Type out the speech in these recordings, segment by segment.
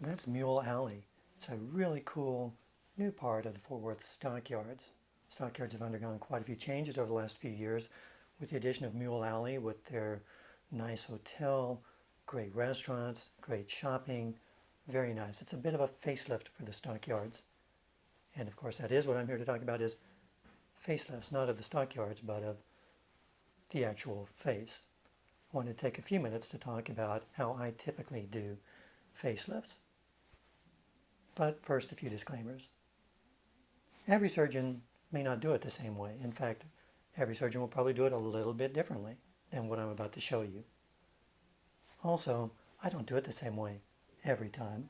That's Mule Alley. It's a really cool new part of the Fort Worth stockyards. Stockyards have undergone quite a few changes over the last few years with the addition of Mule Alley with their nice hotel, great restaurants, great shopping, very nice. It's a bit of a facelift for the stockyards. And of course that is what I'm here to talk about is facelifts, not of the stockyards, but of the actual face. I want to take a few minutes to talk about how I typically do facelifts. But first, a few disclaimers. Every surgeon may not do it the same way. In fact, every surgeon will probably do it a little bit differently than what I'm about to show you. Also, I don't do it the same way every time.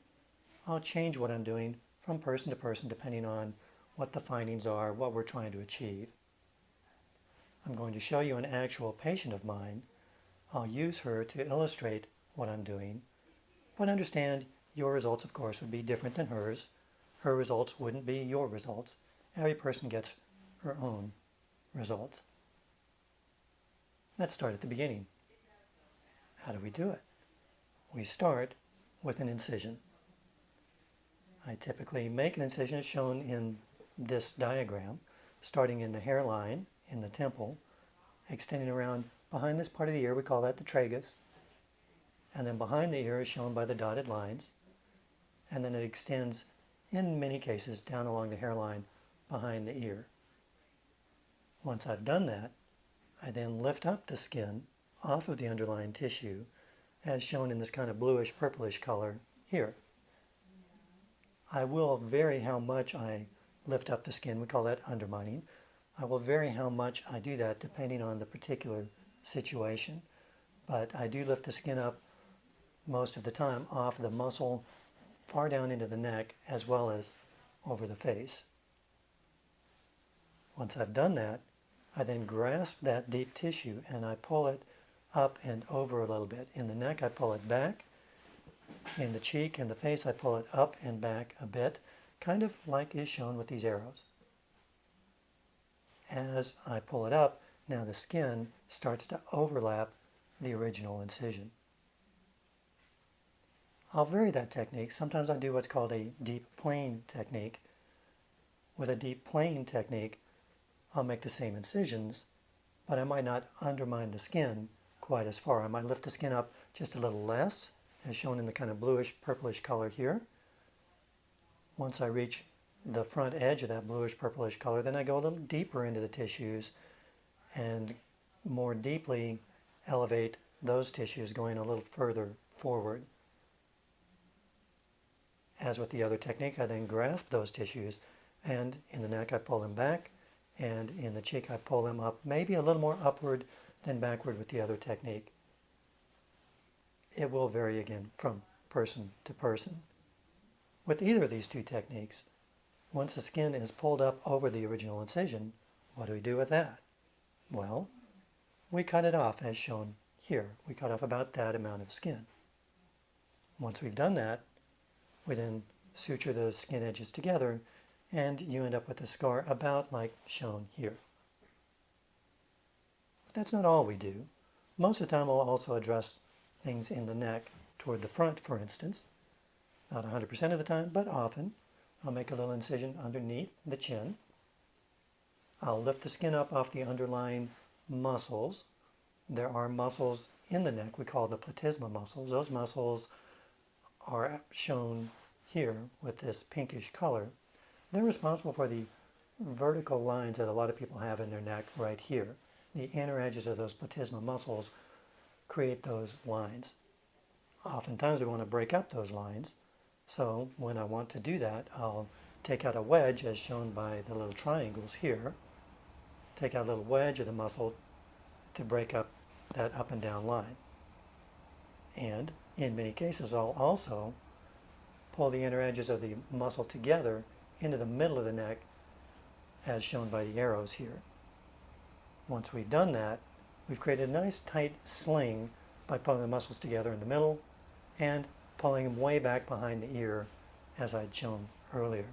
I'll change what I'm doing from person to person depending on what the findings are, what we're trying to achieve. I'm going to show you an actual patient of mine. I'll use her to illustrate what I'm doing, but understand your results, of course, would be different than hers. Her results wouldn't be your results. Every person gets her own results. Let's start at the beginning. How do we do it? We start with an incision. I typically make an incision as shown in this diagram, starting in the hairline, in the temple, extending around behind this part of the ear, we call that the tragus, and then behind the ear is shown by the dotted lines, and then it extends, in many cases, down along the hairline behind the ear. Once I've done that, I then lift up the skin off of the underlying tissue, as shown in this kind of bluish purplish color here. I will vary how much I lift up the skin, we call that undermining. I will vary how much I do that depending on the particular situation, but I do lift the skin up most of the time off the muscle far down into the neck as well as over the face. Once I've done that, I then grasp that deep tissue and I pull it up and over a little bit. In the neck I pull it back, in the cheek and the face I pull it up and back a bit, kind of like is shown with these arrows. As I pull it up, now the skin starts to overlap the original incision. I'll vary that technique. Sometimes I do what's called a deep plane technique. With a deep plane technique, I'll make the same incisions, but I might not undermine the skin quite as far. I might lift the skin up just a little less, as shown in the kind of bluish purplish color here. Once I reach the front edge of that bluish purplish color, then I go a little deeper into the tissues and more deeply elevate those tissues, going a little further forward. As with the other technique, I then grasp those tissues, and in the neck I pull them back, and in the cheek I pull them up, maybe a little more upward than backward with the other technique. It will vary again from person to person. With either of these two techniques, once the skin is pulled up over the original incision, what do we do with that? Well, we cut it off as shown here. We cut off about that amount of skin. Once we've done that, we then suture the skin edges together and you end up with a scar about like shown here. But that's not all we do. Most of the time we'll also address things in the neck toward the front, for instance. Not 100% of the time, but often. I'll make a little incision underneath the chin. I'll lift the skin up off the underlying muscles. There are muscles in the neck we call the platysma muscles. Those muscles are shown here with this pinkish color. They're responsible for the vertical lines that a lot of people have in their neck right here. The inner edges of those platysma muscles create those lines. Oftentimes we want to break up those lines, so when I want to do that, I'll take out a wedge as shown by the little triangles here. Take out a little wedge of the muscle to break up that up and down line. And in many cases I'll also pull the inner edges of the muscle together into the middle of the neck as shown by the arrows here. Once we've done that, we've created a nice tight sling by pulling the muscles together in the middle and pulling them way back behind the ear as I'd shown earlier.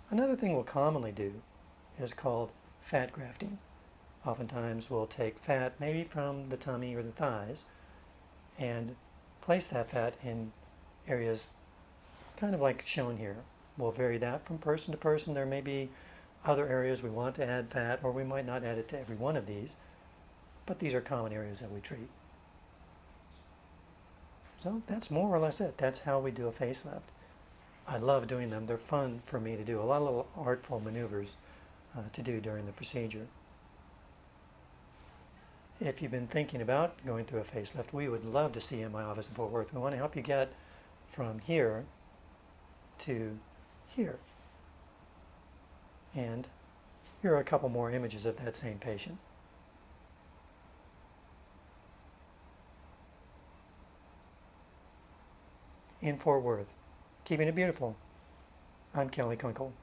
Another thing we'll commonly do is called fat grafting. Oftentimes we'll take fat, maybe from the tummy or the thighs, and place that fat in areas kind of like shown here. We'll vary that from person to person. There may be other areas we want to add fat, or we might not add it to every one of these, but these are common areas that we treat. So that's more or less it. That's how we do a facelift. I love doing them. They're fun for me to do. A lot of little artful maneuvers to do during the procedure. If you've been thinking about going through a facelift, we would love to see you in my office in Fort Worth. We want to help you get from here to here. And here are a couple more images of that same patient. In Fort Worth. Keeping it beautiful. I'm Kelly Kunkel.